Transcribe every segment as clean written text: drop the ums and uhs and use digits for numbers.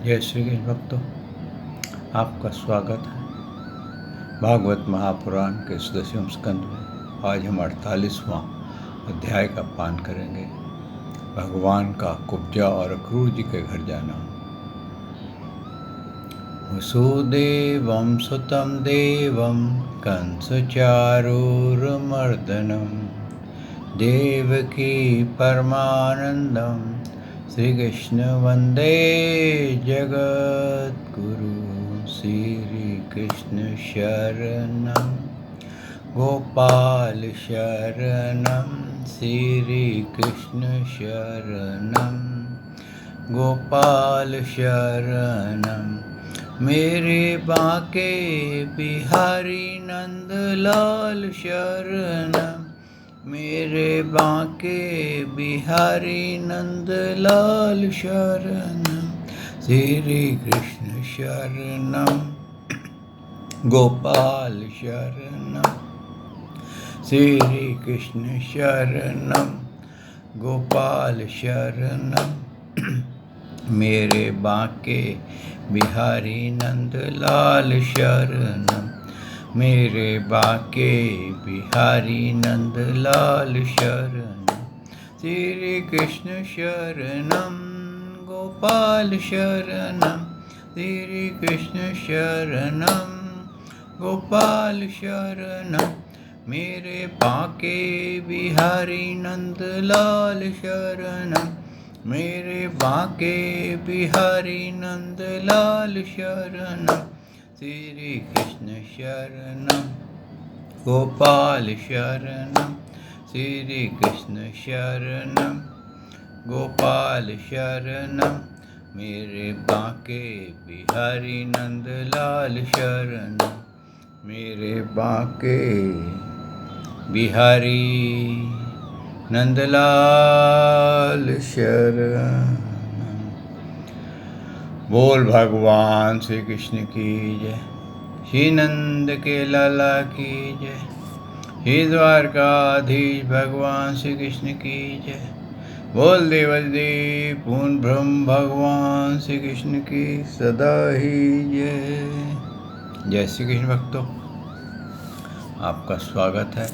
जय श्री कृष्ण भक्तों, आपका स्वागत है भागवत महापुराण के 10वें स्कंद में। आज हम 48वां अध्याय का पान करेंगे। भगवान का कुब्जा और अक्रूर जी के घर जाना। वसुदेवं सुतं देवं कंसचारूरमर्दनं देवकी परमानन्दं श्रीकृष्ण वन्दे जगद्गुरु। श्रीकृष्ण शरणं गोपाल शरणं श्रीकृष्ण शरणं गोपाल शरणं मेरे बांके बिहारी नंदलाल शरणं मेरे बांके बिहारी नंदलाल शरणं श्री कृष्ण शरणं गोपाल शरणं श्री कृष्ण शरणं गोपाल शरणं मेरे बांके बिहारी नंदलाल शरणं मेरे बांके बिहारी नंदलाल शरणं श्री कृष्ण शरणं गोपाल शरणं श्री कृष्ण शरणं गोपाल शरणं मेरे बांके बिहारी नंदलाल शरणं मेरे बांके बिहारी नंदलाल शरणं श्री कृष्ण शरणं गोपाल शरणं श्री कृष्ण शरणं गोपाल शरणं मेरे बांके बिहारी नंदलाल शरणं मेरे बांके बिहारी नंदलाल शरणं। बोल भगवान श्री कृष्ण की जय, श्री नंद के लाला की जय, श्री द्वारकाधीश भगवान श्री कृष्ण की जय। बोल देवदेव पूर्ण ब्रह्म भगवान श्री कृष्ण की सदा ही जय। जय श्री कृष्ण भक्तों, आपका स्वागत है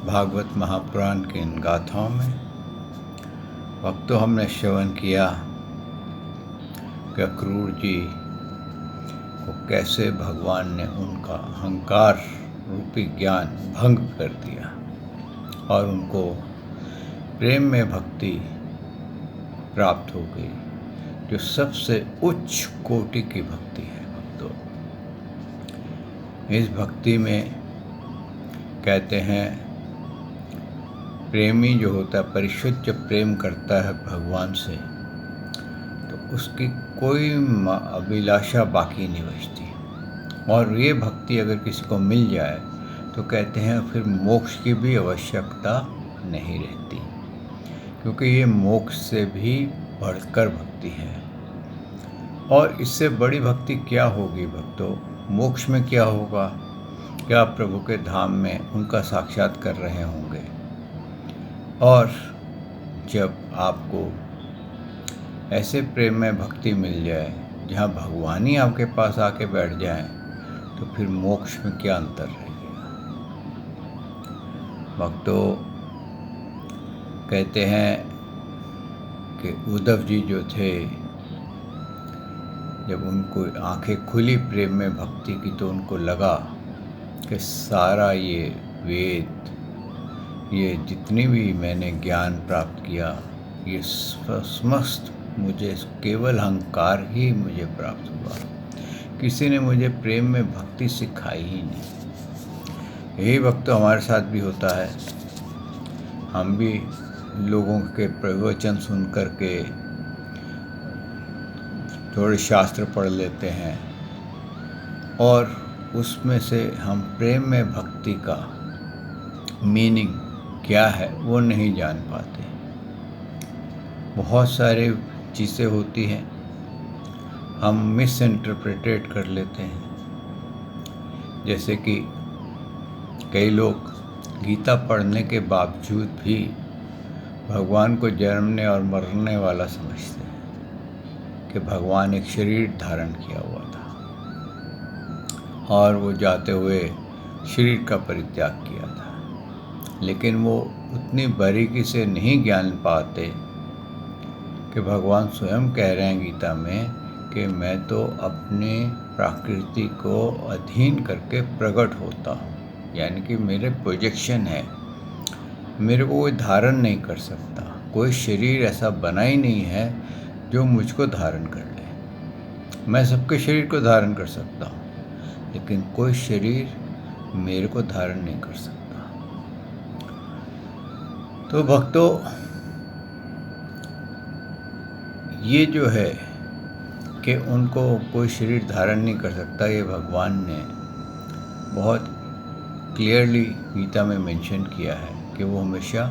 भागवत महापुराण के इन गाथाओं में। भक्तों, हमने श्रवण किया कि अक्रूर जी को कैसे भगवान ने उनका अहंकार रूपी ज्ञान भंग कर दिया और उनको प्रेम में भक्ति प्राप्त हो गई, जो सबसे उच्च कोटि की भक्ति है। भक्तों, इस भक्ति में कहते हैं प्रेमी जो होता है, परिशुद्ध जब प्रेम करता है भगवान से, तो उसकी कोई अभिलाषा बाकी नहीं बचती। और ये भक्ति अगर किसी को मिल जाए तो कहते हैं फिर मोक्ष की भी आवश्यकता नहीं रहती, क्योंकि ये मोक्ष से भी बढ़कर भक्ति है। और इससे बड़ी भक्ति क्या होगी भक्तों? मोक्ष में क्या होगा? क्या प्रभु के धाम में उनका साक्षात्कार कर रहे होंगे। और जब आपको ऐसे प्रेम में भक्ति मिल जाए जहाँ भगवान ही आपके पास आके बैठ जाएं, तो फिर मोक्ष में क्या अंतर रहेगा। भक्तों, कहते हैं कि उद्धव जी जो थे, जब उनको आंखें खुली प्रेम में भक्ति की, तो उनको लगा कि सारा ये वेद, ये जितनी भी मैंने ज्ञान प्राप्त किया, ये समस्त मुझे केवल अहंकार ही मुझे प्राप्त हुआ, किसी ने मुझे प्रेम में भक्ति सिखाई ही नहीं। यही वक्त हमारे साथ भी होता है। हम भी लोगों के प्रवचन सुन कर के थोड़े शास्त्र पढ़ लेते हैं और उसमें से हम प्रेम में भक्ति का मीनिंग क्या है वो नहीं जान पाते। बहुत सारे चीज़ें होती हैं, हम मिस इंटरप्रेटेट कर लेते हैं। जैसे कि कई लोग गीता पढ़ने के बावजूद भी भगवान को जन्मने और मरने वाला समझते हैं। कि भगवान एक शरीर धारण किया हुआ था और वो जाते हुए शरीर का परित्याग किया था, लेकिन वो उतनी बारीकी से नहीं ज्ञान पाते कि भगवान स्वयं कह रहे हैं गीता में कि मैं तो अपने प्रकृति को अधीन करके प्रकट होता हूँ, यानी कि मेरे प्रोजेक्शन है, मेरे को कोई धारण नहीं कर सकता। कोई शरीर ऐसा बना ही नहीं है जो मुझको धारण कर ले। मैं सबके शरीर को धारण कर सकता हूँ, लेकिन कोई शरीर मेरे को धारण नहीं कर सकता। तो भक्तों, ये जो है कि उनको कोई शरीर धारण नहीं कर सकता, ये भगवान ने बहुत क्लियरली गीता में मेंशन किया है कि वो हमेशा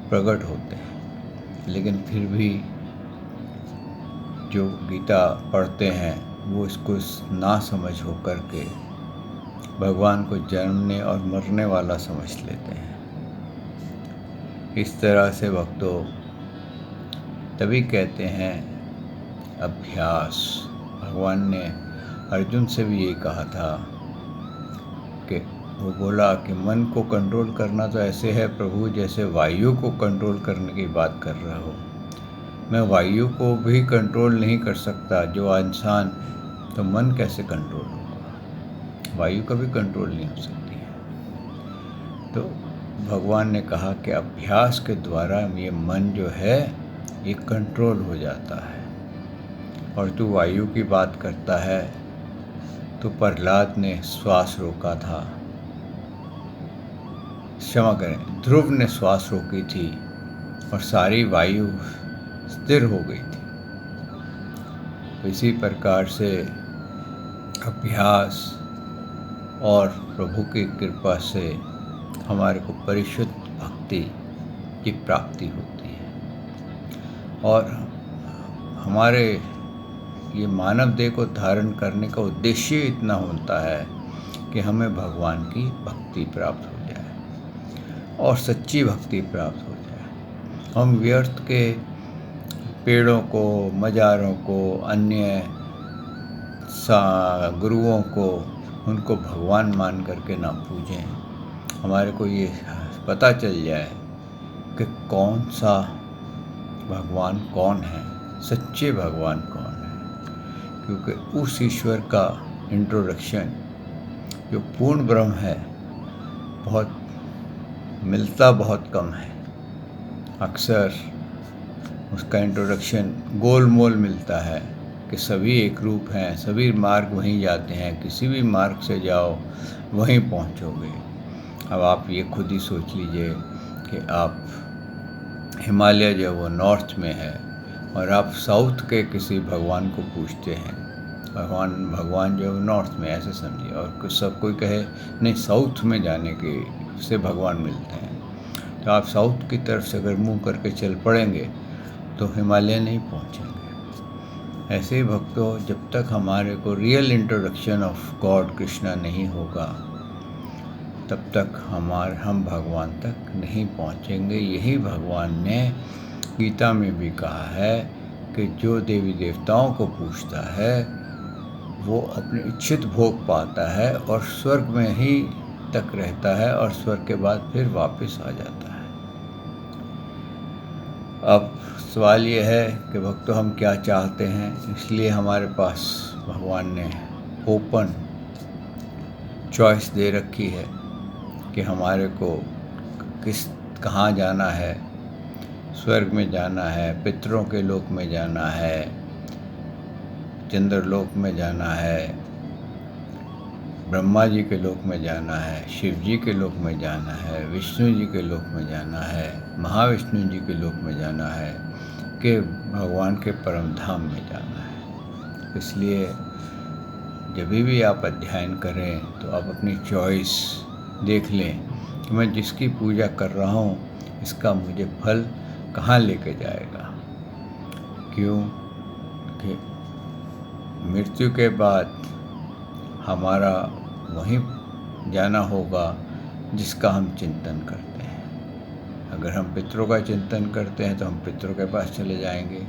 प्रकट होते हैं। लेकिन फिर भी जो गीता पढ़ते हैं वो इसको ना समझ होकर के भगवान को जन्मने और मरने वाला समझ लेते हैं। इस तरह से भक्तों तभी कहते हैं अभ्यास। भगवान ने अर्जुन से भी ये कहा था कि वो बोला कि मन को कंट्रोल करना तो ऐसे है प्रभु जैसे वायु को कंट्रोल करने की बात कर रहा हो। मैं वायु को भी कंट्रोल नहीं कर सकता जो इंसान, तो मन कैसे कंट्रोल होगा? वायु का भी कंट्रोल नहीं हो सकती है। तो भगवान ने कहा कि अभ्यास के द्वारा ये मन जो है ये कंट्रोल हो जाता है। और तू वायु की बात करता है, तो प्रहलाद ने श्वास रोका था, क्षमा करें, ध्रुव ने श्वास रोकी थी और सारी वायु स्थिर हो गई थी। तो इसी प्रकार से अभ्यास और प्रभु की कृपा से हमारे को परिशुद्ध भक्ति की प्राप्ति होती है। और हमारे ये मानव देह को धारण करने का उद्देश्य इतना होता है कि हमें भगवान की भक्ति प्राप्त हो जाए और सच्ची भक्ति प्राप्त हो जाए। हम व्यर्थ के पेड़ों को, मजारों को, अन्य गुरुओं को, उनको भगवान मान करके ना पूजें। हमारे को ये पता चल जाए कि कौन सा भगवान कौन है, सच्चे भगवान कौन है। क्योंकि उस ईश्वर का इंट्रोडक्शन जो पूर्ण ब्रह्म है मिलता बहुत कम है। अक्सर उसका इंट्रोडक्शन गोलमोल मिलता है कि सभी एक रूप हैं, सभी मार्ग वहीं जाते हैं, किसी भी मार्ग से जाओ वहीं पहुंचोगे। अब आप ये खुद ही सोच लीजिए कि आप हिमालय जो वो नॉर्थ में है और आप साउथ के किसी भगवान को पूछते हैं, भगवान जो है नॉर्थ में, ऐसे समझिए, और सब कोई कहे नहीं साउथ में जाने के से भगवान मिलते हैं, तो आप साउथ की तरफ से अगर मुंह करके चल पड़ेंगे तो हिमालय नहीं पहुंचेंगे। ऐसे ही भक्तों, जब तक हमारे को real introduction of God Krishna नहीं होगा तब तक हम भगवान तक नहीं पहुंचेंगे। यही भगवान ने गीता में भी कहा है कि जो देवी देवताओं को पूजता है वो अपने इच्छित भोग पाता है और स्वर्ग में ही तक रहता है और स्वर्ग के बाद फिर वापस आ जाता है। अब सवाल ये है कि भक्तों हम क्या चाहते हैं, इसलिए हमारे पास भगवान ने ओपन चॉइस दे रखी है कि हमारे को कहाँ जाना है। स्वर्ग में जाना है, पितरों के लोक में जाना है, चंद्रलोक में जाना है, ब्रह्मा जी के लोक में जाना है, शिव जी के लोक में जाना है, विष्णु जी के लोक में जाना है, महाविष्णु जी के लोक में जाना है, कि भगवान के परम धाम में जाना है। इसलिए जब भी आप अध्ययन करें तो आप अपनी चॉइस देख लें कि मैं जिसकी पूजा कर रहा हूँ इसका मुझे फल कहाँ लेके जाएगा। क्यों कि मृत्यु के बाद हमारा वहीं जाना होगा जिसका हम चिंतन करते हैं। अगर हम पितरों का चिंतन करते हैं तो हम पितरों के पास चले जाएंगे।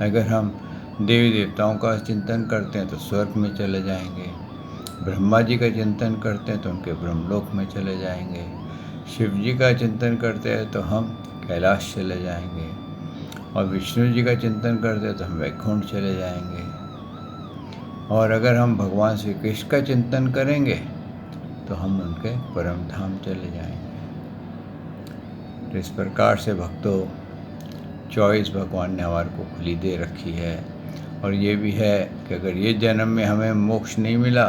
अगर हम देवी देवताओं का चिंतन करते हैं तो स्वर्ग में चले जाएंगे। ब्रह्मा जी का चिंतन करते हैं तो उनके ब्रह्मलोक में चले जाएंगे। शिव जी का चिंतन करते हैं तो हम कैलाश चले जाएंगे। और विष्णु जी का चिंतन करते हैं तो हम वैकुंठ चले जाएंगे। और अगर हम भगवान श्री कृष्ण का चिंतन करेंगे तो हम उनके परम धाम चले जाएंगे। तो इस प्रकार से भक्तों चॉइस भगवान ने हमारे को खुली दे रखी है। और ये भी है कि अगर ये जन्म में हमें मोक्ष नहीं मिला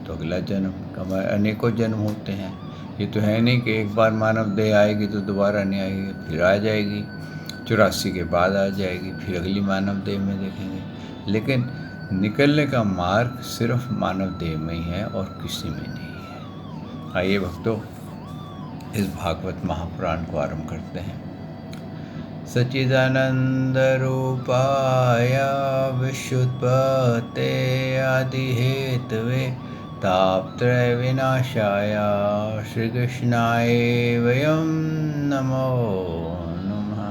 तो अगला जन्म, हमारे अनेकों जन्म होते हैं। ये तो है नहीं कि एक बार मानव देह आएगी तो दोबारा नहीं आएगी, फिर आ जाएगी, 84 के बाद आ जाएगी, फिर अगली मानव देह में देखेंगे। लेकिन निकलने का मार्ग सिर्फ मानव देह में ही है और किसी में नहीं है। आइए भक्तों इस भागवत महापुराण को आरंभ करते हैं। सच्चिदानंद रूपाय विश्वोत्पत्ते आदि हेतवे तापत्रय विनाशाय श्री कृष्णाय वयं नमो नमः।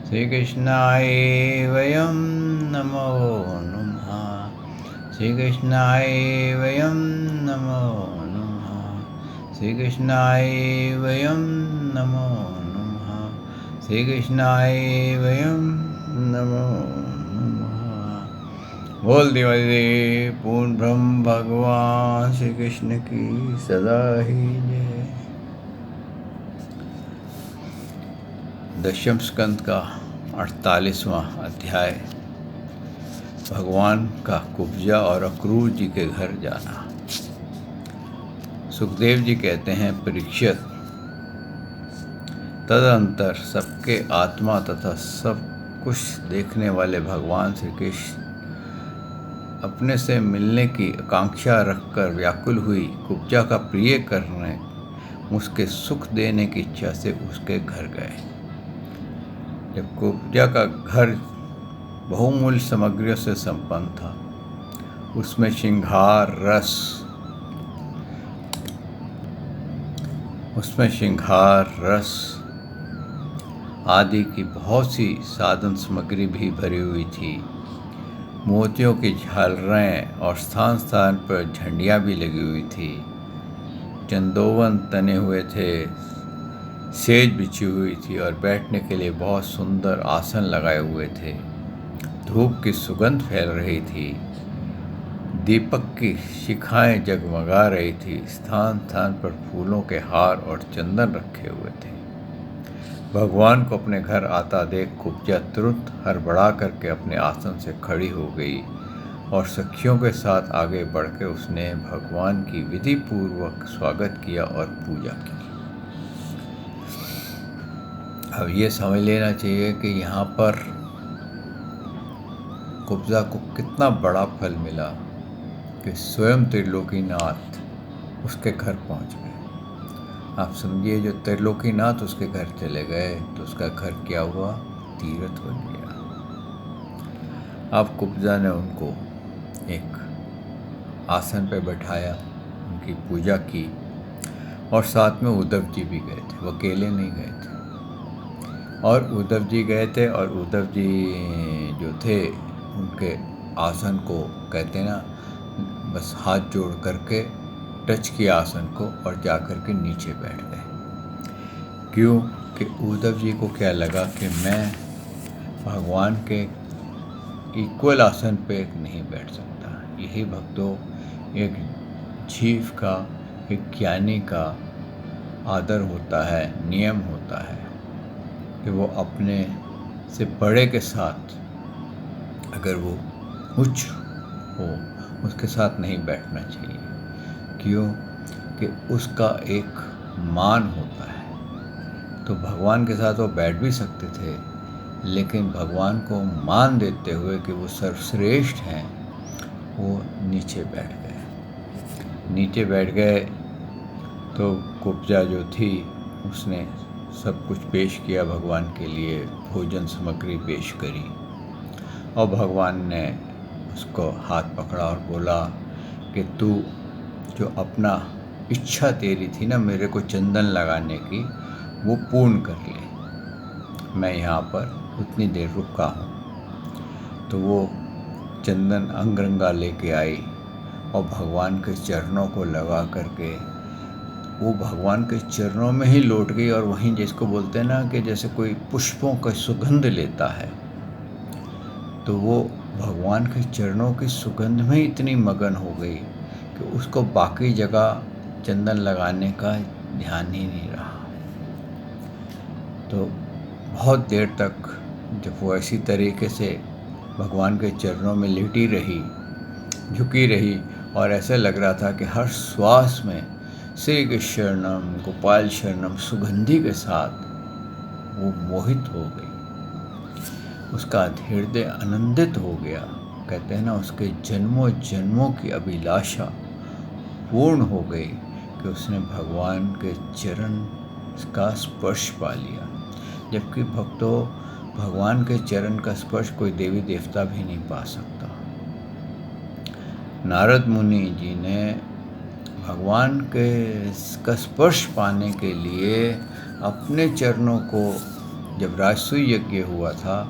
श्री कृष्णाय वयं नमो नमः। श्री कृष्णाय वयं नमो नमः। श्री कृष्णाय वयं नमो नमः। श्री कृष्णाय वयं नमो नमः। बोल दिवाली पूर्ण ब्रह्म भगवान श्री कृष्ण की सदा ही जय। दशम स्कंद का 48वां अध्याय, भगवान का कुब्जा और अक्रूर जी के घर जाना। सुखदेव जी कहते हैं, परीक्षित, तदंतर सबके आत्मा तथा सब कुछ देखने वाले भगवान श्री कृष्ण अपने से मिलने की आकांक्षा रखकर व्याकुल हुई कुब्जा का प्रिय करने, उसके सुख देने की इच्छा से उसके घर गए। जब कुब्जा का घर बहुमूल्य सामग्रियों से संपन्न था, उसमें श्रृंगार रस आदि की बहुत सी साधन सामग्री भी भरी हुई थी। मोतियों की झालरें और स्थान स्थान पर झंडियाँ भी लगी हुई थी। चंदोवन तने हुए थे, सेज बिछी हुई थी और बैठने के लिए बहुत सुंदर आसन लगाए हुए थे। धूप की सुगंध फैल रही थी, दीपक की शिखाएं जगमगा रही थी। स्थान स्थान पर फूलों के हार और चंदन रखे हुए थे। भगवान को अपने घर आता देख कुब्जा तुरंत हड़बड़ा करके अपने आसन से खड़ी हो गई और सखियों के साथ आगे बढ़ के उसने भगवान की विधि पूर्वक स्वागत किया और पूजा की। अब ये समझ लेना चाहिए कि यहाँ पर कुब्जा को कितना बड़ा फल मिला कि स्वयं त्रिलोकीनाथ उसके घर पहुँच गए। आप समझिए, जो त्रिलोकीनाथ उसके घर चले गए तो उसका घर क्या हुआ? तीर्थ बन गया। अब कुब्जा ने उनको एक आसन पर बैठाया, उनकी पूजा की और साथ में उद्धव जी भी गए थे। वो अकेले नहीं गए थे और उद्धव जी गए थे। और उद्धव जी जो थे उनके आसन को कहते ना, बस हाथ जोड़ करके टच किया आसन को और जा कर के नीचे बैठ गए। क्यों? कि उद्धव जी को क्या लगा कि मैं भगवान के इक्वल आसन पे नहीं बैठ सकता। यही भक्तों एक जीव का, एक ज्ञानी का आदर होता है, नियम होता है कि वो अपने से बड़े के साथ अगर वो उच्च हो उसके साथ नहीं बैठना चाहिए। क्यों? कि उसका एक मान होता है। तो भगवान के साथ वो बैठ भी सकते थे, लेकिन भगवान को मान देते हुए कि वो सर्वश्रेष्ठ हैं, वो नीचे बैठ गए। तो कुब्जा जो थी उसने सब कुछ पेश किया भगवान के लिए, भोजन सामग्री पेश करी और भगवान ने उसको हाथ पकड़ा और बोला कि तू जो अपना इच्छा तेरी थी ना मेरे को चंदन लगाने की, वो पूर्ण कर ले। मैं यहाँ पर उतनी देर रुका हूँ। तो वो चंदन अंगरंगा लेके आई और भगवान के चरणों को लगा करके वो भगवान के चरणों में ही लौट गई। और वहीं जिसको बोलते हैं ना कि जैसे कोई पुष्पों का सुगंध लेता है, तो वो भगवान के चरणों की सुगंध में इतनी मगन हो गई कि उसको बाकी जगह चंदन लगाने का ध्यान ही नहीं रहा। तो बहुत देर तक जब वो ऐसी तरीके से भगवान के चरणों में लेटी रही, झुकी रही, और ऐसे लग रहा था कि हर श्वास में श्री कृष्ण शरणम गोपाल शरणम सुगंधि के साथ वो मोहित हो गई। उसका हृदय आनंदित हो गया। कहते हैं ना, उसके जन्मों जन्मों की अभिलाषा पूर्ण हो गई कि उसने भगवान के चरण का स्पर्श पा लिया। जबकि भक्तों, भगवान के चरण का स्पर्श कोई देवी देवता भी नहीं पा सकता। नारद मुनि जी ने भगवान के का स्पर्श पाने के लिए अपने चरणों को, जब राजसूय यज्ञ हुआ था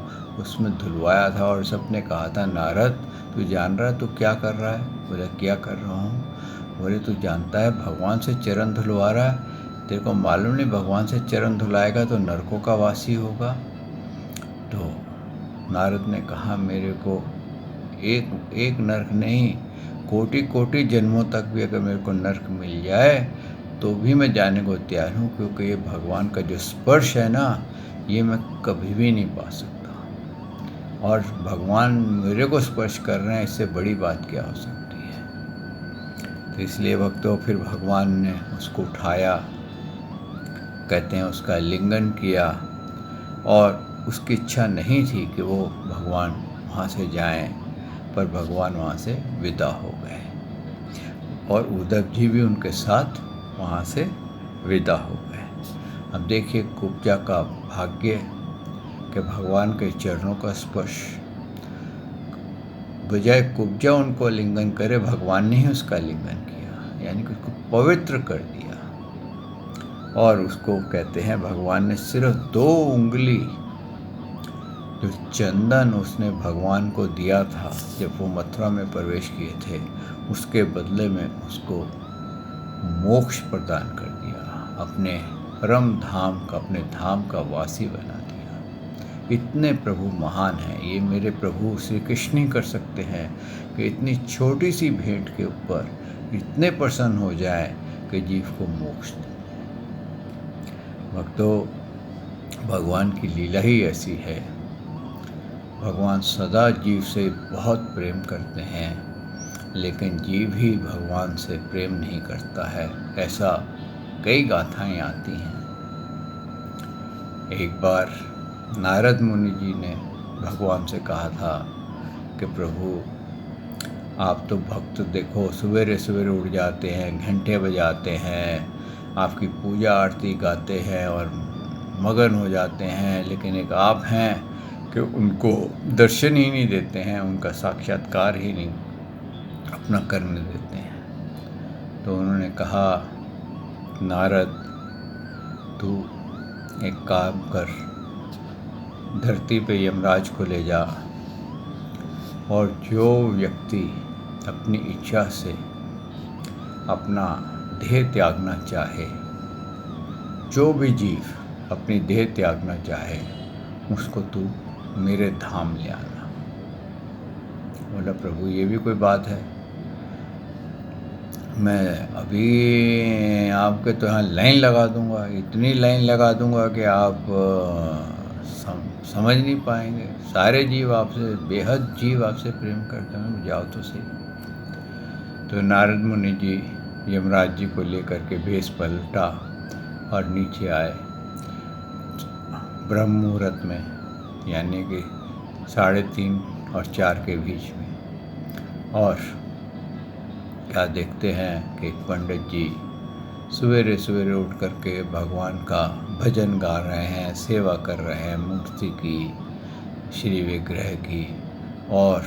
उसमें धुलवाया था, और सबने कहा था, नारद तू जान रहा है तू क्या कर रहा है? बोला क्या कर रहा हूँ? बोले तू जानता है भगवान से चरण धुलवा रहा है, तेरे को मालूम नहीं भगवान से चरण धुलाएगा तो नरकों का वासी होगा? तो नारद ने कहा, मेरे को एक नरक नहीं, कोटि कोटि जन्मों तक भी अगर मेरे को नरक मिल जाए तो भी मैं जाने को तैयार हूँ, क्योंकि ये भगवान का जो स्पर्श है ना, ये मैं कभी भी नहीं पा सकता। और भगवान मेरे को स्पर्श कर रहे हैं, इससे बड़ी बात क्या हो सकती है? तो इसलिए भक्तों, फिर भगवान ने उसको उठाया, कहते हैं उसका लिंगन किया, और उसकी इच्छा नहीं थी कि वो भगवान वहाँ से जाएं, पर भगवान वहाँ से विदा हो गए और उद्धव जी भी उनके साथ वहाँ से विदा हो गए। अब देखिए कुब्जा का भाग्य कि भगवान के चरणों का स्पर्श, बजाय कुब्जा उनको लिंगन करे, भगवान ने ही उसका लिंगन किया, यानी कि उसको पवित्र कर दिया। और उसको कहते हैं भगवान ने सिर्फ 2 उंगली जो चंदन उसने भगवान को दिया था जब वो मथुरा में प्रवेश किए थे, उसके बदले में उसको मोक्ष प्रदान कर दिया, अपने परम धाम का, अपने धाम का वासी बना दिया। इतने प्रभु महान हैं, ये मेरे प्रभु श्री कृष्ण ही कर सकते हैं कि इतनी छोटी सी भेंट के ऊपर इतने प्रसन्न हो जाए कि जीव को मोक्ष दे। भक्तों, भगवान की लीला ही ऐसी है। भगवान सदा जीव से बहुत प्रेम करते हैं, लेकिन जीव ही भगवान से प्रेम नहीं करता है, ऐसा कई गाथाएं आती हैं। एक बार नारद मुनि जी ने भगवान से कहा था कि प्रभु आप तो भक्त देखो सवेरे सवेरे उठ जाते हैं, घंटे बजाते हैं, आपकी पूजा आरती गाते हैं और मगन हो जाते हैं, लेकिन एक आप हैं कि उनको दर्शन ही नहीं देते हैं, उनका साक्षात्कार ही नहीं अपना करने देते हैं। तो उन्होंने कहा, नारद तू एक काम कर, धरती पे यमराज को ले जा, और जो व्यक्ति अपनी इच्छा से अपना देह त्यागना चाहे, जो भी जीव अपनी देह त्यागना चाहे, उसको तू मेरे धाम ले आना। बोला प्रभु ये भी कोई बात है, मैं अभी आपके तो यहाँ लाइन लगा दूंगा, इतनी लाइन लगा दूंगा कि आप समझ नहीं पाएंगे। सारे जीव आपसे, बेहद जीव आपसे प्रेम करते हैं, जाओ तो सही। तो नारद मुनि जी यमराज जी को लेकर के भेष पलटा और नीचे आए ब्रह्म मुहूर्त में, यानी कि 3:30 और 4 के बीच में। और क्या देखते हैं कि एक पंडित जी सवेरे सवेरे उठ करके भगवान का भजन गा रहे हैं, सेवा कर रहे हैं मूर्ति की, श्री विग्रह की, और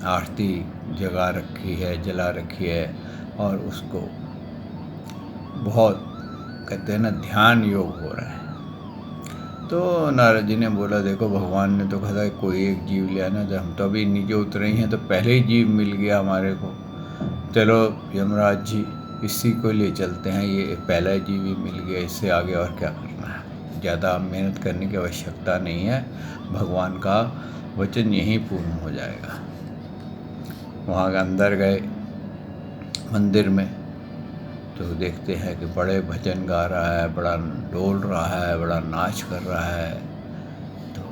आरती जला रखी है, और उसको बहुत कहते हैं ना ध्यान योग हो रहा है। तो नारद जी ने बोला, देखो भगवान ने तो कहा था कोई एक जीव ले आना, जब हम तो अभी नीचे उतरे ही हैं तो पहले ही जीव मिल गया हमारे को। चलो यमराज जी, इसी को ले चलते हैं, ये पहला जीव ही मिल गया, इससे आगे और क्या करना है, ज़्यादा मेहनत करने की आवश्यकता नहीं है, भगवान का वचन यहीं पूर्ण हो जाएगा। वहाँ के अंदर गए मंदिर में, तो देखते हैं कि बड़े भजन गा रहा है, बड़ा डोल रहा है, बड़ा नाच कर रहा है। तो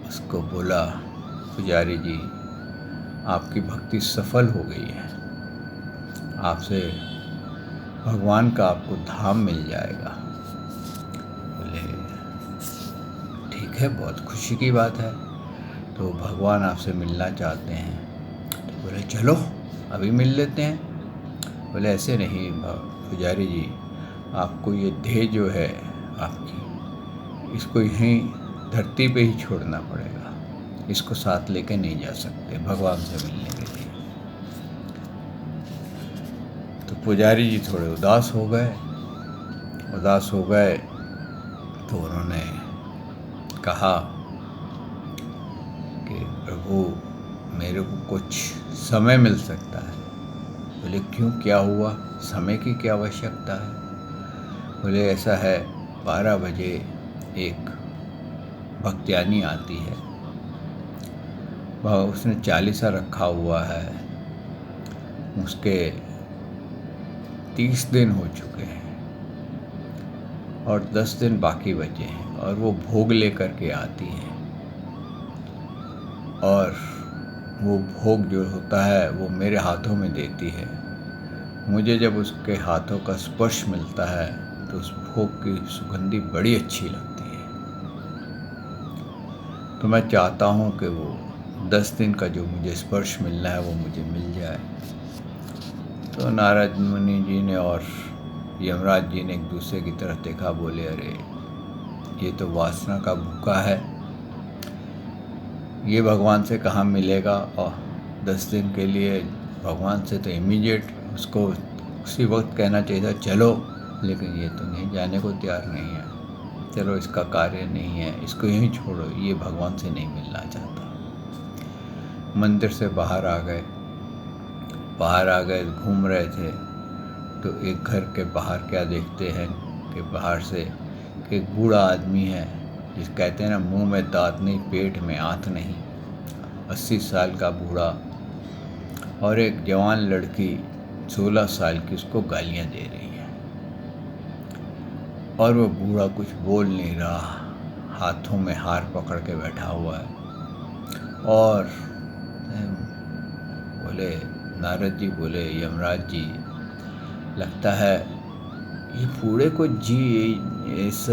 उसको बोला, पुजारी जी आपकी भक्ति सफल हो गई है, आपसे भगवान का आपको धाम मिल जाएगा। बोले ठीक है, बहुत खुशी की बात है, तो भगवान आपसे मिलना चाहते हैं। तो बोले चलो अभी मिल लेते हैं। बोले ऐसे नहीं पुजारी जी, आपको ये देह जो है आपकी, इसको यहीं धरती पे ही छोड़ना पड़ेगा, इसको साथ लेके नहीं जा सकते भगवान से मिलने के लिए। तो पुजारी जी थोड़े उदास हो गए। तो उन्होंने कहा कि प्रभु मेरे को कुछ समय मिल सकता है। बोले क्यों, क्या हुआ, समय की क्या आवश्यकता है। बोले ऐसा है, 12 बजे एक भक्त्यानी आती है, वह उसने 40 रखा हुआ है, उसके 30 दिन हो चुके हैं और 10 दिन बाकी बचे हैं, और वो भोग लेकर के आती है, और वो भोग जो होता है वो मेरे हाथों में देती है। मुझे जब उसके हाथों का स्पर्श मिलता है तो उस भोग की सुगंधी बड़ी अच्छी लगती है। तो मैं चाहता हूँ कि वो 10 दिन का जो मुझे स्पर्श मिलना है वो मुझे मिल जाए। तो नारद मुनि जी ने और यमराज जी ने एक दूसरे की तरफ देखा, बोले अरे ये तो वासना का भूखा है, ये भगवान से कहाँ मिलेगा, और 10 दिन के लिए भगवान से तो इमीडिएट उसको उसी वक्त कहना चाहिए था चलो, लेकिन ये तो नहीं, जाने को तैयार नहीं है। चलो इसका कार्य नहीं है, इसको यहीं छोड़ो, ये भगवान से नहीं मिलना चाहता। मंदिर से बाहर आ गए, घूम रहे थे, तो एक घर के बाहर क्या देखते हैं कि बाहर से कि एक बूढ़ा आदमी है, जिस कहते हैं ना मुंह में दांत नहीं पेट में आंत नहीं, 80 साल का बूढ़ा, और एक जवान लड़की 16 साल की उसको गालियां दे रही है, और वो बूढ़ा कुछ बोल नहीं रहा, हाथों में हार पकड़ के बैठा हुआ है। और बोले नारद जी, बोले यमराज जी, लगता है ये बूढ़े को इस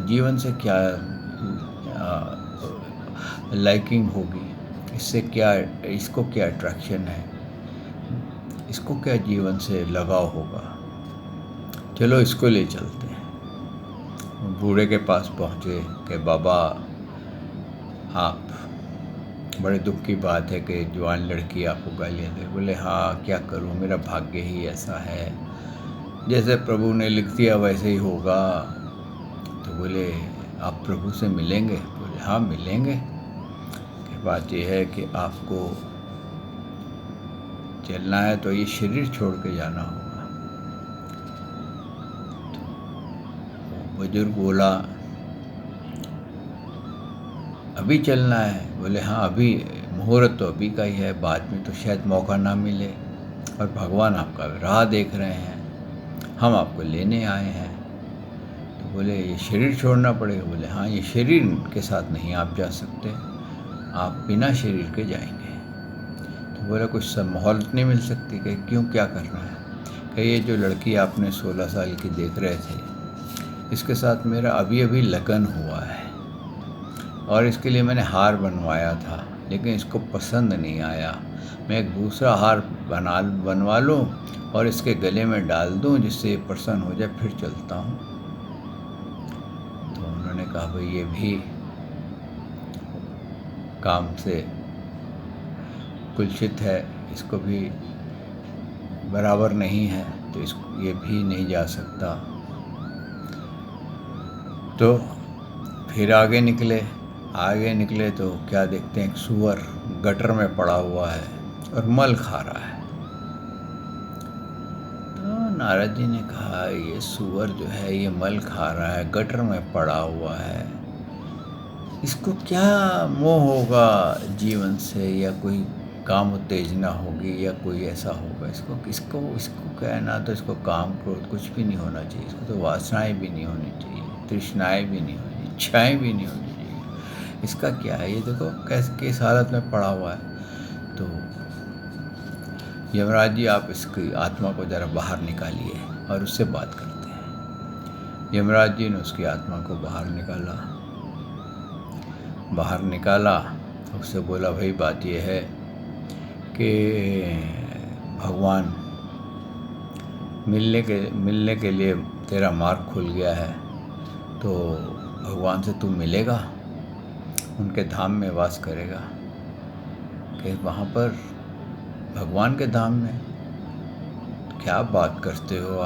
जीवन से क्या लाइकिंग होगी, इससे क्या, इसको क्या अट्रैक्शन है, इसको क्या जीवन से लगाव होगा, चलो इसको ले चलते हैं। बूढ़े के पास पहुँचे कि बाबा आप, बड़े दुख की बात है कि जवान लड़की आपको गालियाँ दे। बोले हाँ क्या करूँ, मेरा भाग्य ही ऐसा है, जैसे प्रभु ने लिख दिया वैसे ही होगा। तो बोले आप प्रभु से मिलेंगे। बोले हाँ मिलेंगे। बात यह है कि आपको चलना है तो ये शरीर छोड़ के जाना होगा। तो बुजुर्ग बोला अभी चलना है। बोले हाँ अभी, मुहूर्त तो अभी का ही है, बाद में तो शायद मौका ना मिले, और भगवान आपका राह देख रहे हैं, हम आपको लेने आए हैं। तो बोले ये शरीर छोड़ना पड़ेगा। बोले हाँ ये शरीर के साथ नहीं आप जा सकते, आप बिना शरीर के जाएंगे। तो बोले कुछ सब मोहलत नहीं मिल सकती। कि क्यों, क्या करना है। कि ये जो लड़की आपने 16 साल की देख रहे थे, इसके साथ मेरा अभी अभी लगन हुआ है, और इसके लिए मैंने हार बनवाया था, लेकिन इसको पसंद नहीं आया। मैं एक दूसरा हार बनवा लूँ और इसके गले में डाल दूँ, जिससे ये प्रसन्न हो जाए, फिर चलता हूँ। तो उन्होंने कहा भाई ये भी काम से कुलसित है, इसको भी बराबर नहीं है, तो इसको ये भी नहीं जा सकता। तो फिर आगे निकले तो क्या देखते हैं, एक सूअर गटर में पड़ा हुआ है और मल खा रहा है। तो नारद जी ने कहा, ये सूअर जो है ये मल खा रहा है, गटर में पड़ा हुआ है, इसको क्या मोह होगा जीवन से, या कोई काम उत्तेजना होगी, या कोई ऐसा होगा, इसको क्या है ना, तो इसको काम क्रोध कुछ भी नहीं होना चाहिए, इसको तो वासनाएं भी नहीं होनी चाहिए, तृष्णाएं भी नहीं होनी, इच्छाएं भी नहीं होनी चाहिए, इसका क्या है, ये देखो कैसे किस हालत में पड़ा हुआ है। तो यमराज जी, आप इसकी आत्मा को ज़रा बाहर निकालिए और उससे बात करते हैं। यमराज जी ने उसकी आत्मा को बाहर निकाला, उससे बोला, भाई बात यह है कि भगवान मिलने के लिए तेरा मार्ग खुल गया है, तो भगवान से तू मिलेगा, उनके धाम में वास करेगा। कि वहाँ पर भगवान के धाम में क्या बात करते हो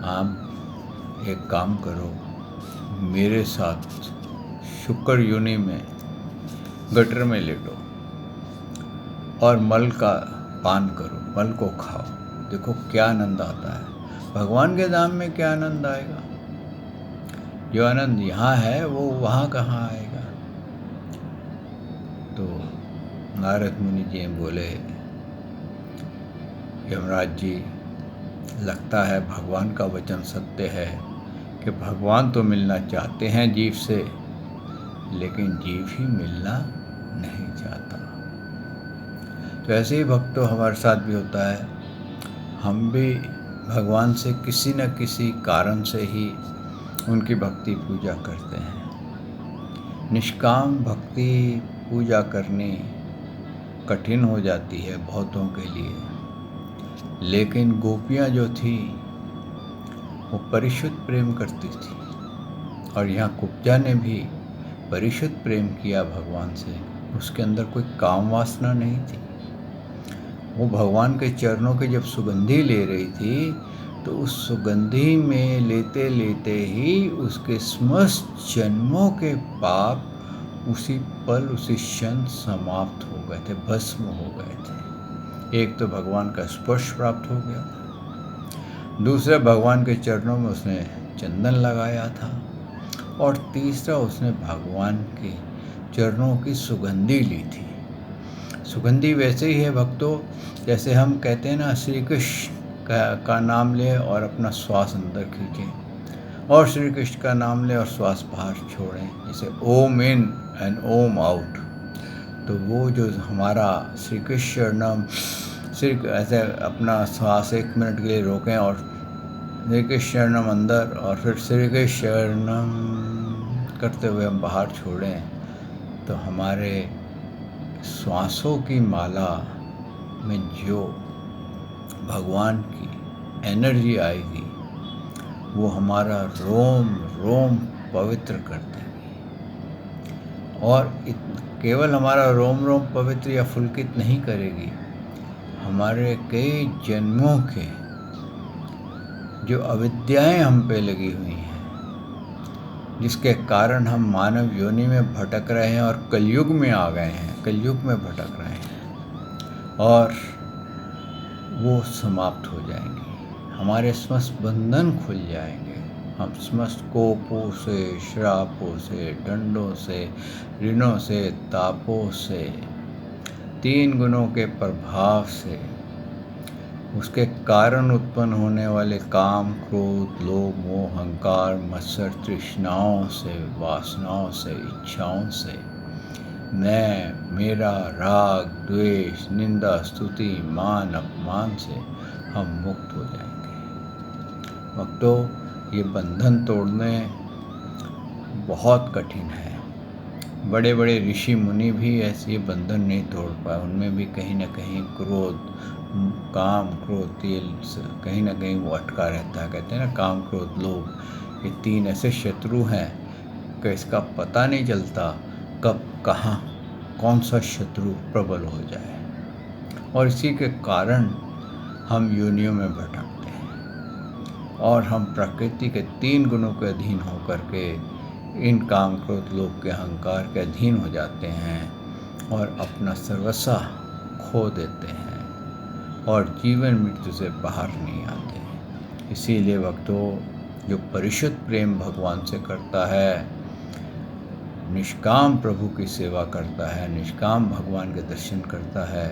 आप एक काम करो, मेरे साथ शुक्र योनि में गटर में लेटो और मल का पान करो, मल को खाओ, देखो क्या आनंद आता है। भगवान के धाम में क्या आनंद आएगा, जो आनंद यहाँ है वो वहाँ कहाँ आएगा। तो नारद मुनि जी बोले, यमराज जी, लगता है भगवान का वचन सत्य है कि भगवान तो मिलना चाहते हैं जीव से, लेकिन जीव ही मिलना नहीं चाहता। तो ऐसे ही भक्तों हमारे साथ भी होता है, हम भी भगवान से किसी न किसी कारण से ही उनकी भक्ति पूजा करते हैं। निष्काम भक्ति पूजा करनी कठिन हो जाती है बहुतों के लिए, लेकिन गोपियाँ जो थी वो परिशुद्ध प्रेम करती थी, और यहाँ कुब्जा ने भी परिशुद्ध प्रेम किया भगवान से, उसके अंदर कोई काम वासना नहीं थी। वो भगवान के चरणों की जब सुगंधी ले रही थी, तो उस सुगंधी में लेते लेते ही उसके समस्त जन्मों के पाप उसी पल उसी क्षण समाप्त हो गए थे, भस्म हो गए थे। एक तो भगवान का स्पर्श प्राप्त हो गया था, दूसरा भगवान के चरणों में उसने चंदन लगाया था, और तीसरा उसने भगवान के चरणों की सुगंधी ली थी। सुगंधी वैसे ही है भक्तों, जैसे हम कहते हैं ना, श्री कृष्ण का नाम ले और अपना श्वास अंदर खींचें, और श्री कृष्ण का नाम ले और श्वास बाहर छोड़ें, जैसे ओम इन एंड ओम आउट। तो वो जो हमारा श्री कृष्ण शरणम, सिर्फ ऐसे अपना श्वास 1 मिनट के लिए रोकें और श्री कृष्ण शरणम अंदर, और फिर श्री कृष्ण शरणम करते हुए हम बाहर छोड़ें, तो हमारे श्वासों की माला में जो भगवान की एनर्जी आएगी, वो हमारा रोम रोम पवित्र कर देगी, और केवल हमारा रोम रोम पवित्र या पुलकित नहीं करेगी, हमारे कई जन्मों के जो अविद्याएं हम पे लगी हुई हैं, जिसके कारण हम मानव योनि में भटक रहे हैं और कलयुग में आ गए हैं, कलयुग में भटक रहे हैं, और वो समाप्त हो जाएंगे, हमारे समस्त बंधन खुल जाएंगे। हम समस्त कोपों से, श्रापों से, दंडों से, ऋणों से, तापों से, 3 गुणों के प्रभाव से, उसके कारण उत्पन्न होने वाले काम, क्रोध, लोभ, मोह, अहंकार, मत्सर, तृष्णाओं से, वासनाओं से, इच्छाओं से, मैं, मेरा, राग, द्वेष, निंदा, स्तुति, मान, अपमान से हम मुक्त हो जाएंगे। भक्तों, ये बंधन तोड़ने बहुत कठिन है। बड़े बड़े ऋषि मुनि भी ऐसे बंधन नहीं तोड़ पाए, उनमें भी कहीं ना कहीं क्रोध, काम, क्रोध, कहीं ना कहीं वो अटका रहता है। कहते हैं ना, काम, क्रोध, लोभ, ये 3 ऐसे शत्रु हैं कि इसका पता नहीं चलता कब कहाँ कौन सा शत्रु प्रबल हो जाए, और इसी के कारण हम योनियों में भटकते हैं, और हम प्रकृति के 3 गुणों के अधीन होकर के इन काम क्रोध लोभ के अहंकार के अधीन हो जाते हैं और अपना सर्वस्व खो देते हैं और जीवन मृत्यु से बाहर नहीं आते। इसीलिए भक्तों, जो परिशुद्ध प्रेम भगवान से करता है, निष्काम प्रभु की सेवा करता है, निष्काम भगवान के दर्शन करता है,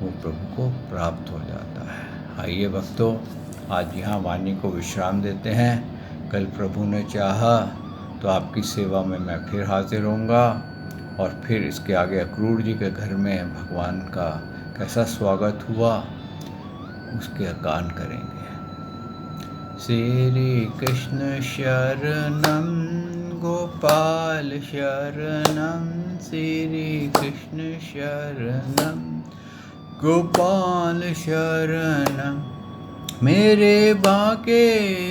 वो प्रभु को प्राप्त हो जाता है। आइए भक्तों, आज यहाँ वाणी को विश्राम देते हैं। कल प्रभु ने चाहा तो आपकी सेवा में मैं फिर हाजिर होऊंगा और फिर इसके आगे अक्रूर जी के घर में भगवान का कैसा स्वागत हुआ उसके गान करेंगे। श्री कृष्ण शरणम गोपाल शरणम, श्री कृष्ण शरणम गोपाल शरणम, मेरे बाके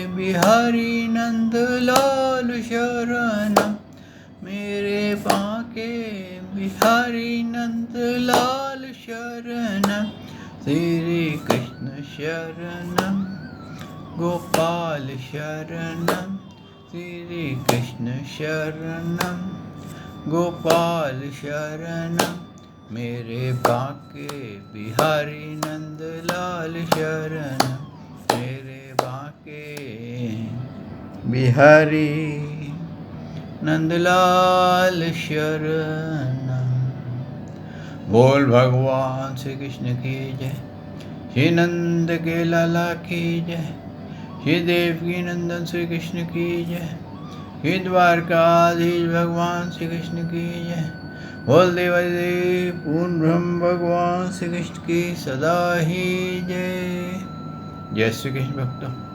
बिहारी नंदलाल शरणम, मेरे बाके बिहारी नंदलाल शरणम, श्री कृष्ण शरणम गोपाल शरणम, श्री कृष्ण शरणम गोपाल शरणम, मेरे बाके बिहारी नंदलाल शरणम, मेरे बाके बिहारी नंदलाल शरणम। बोल भगवान श्री कृष्ण की जय, श्री नंद के लाला की जय, श्री देवकी नंदन श्री कृष्ण की जय, श्री द्वारकाधीश भगवान श्री कृष्ण की जय। बोल देवादिदेव पूर्ण ब्रह्म भगवान श्री कृष्ण की सदा ही जय। जय श्री कृष्ण भक्तों।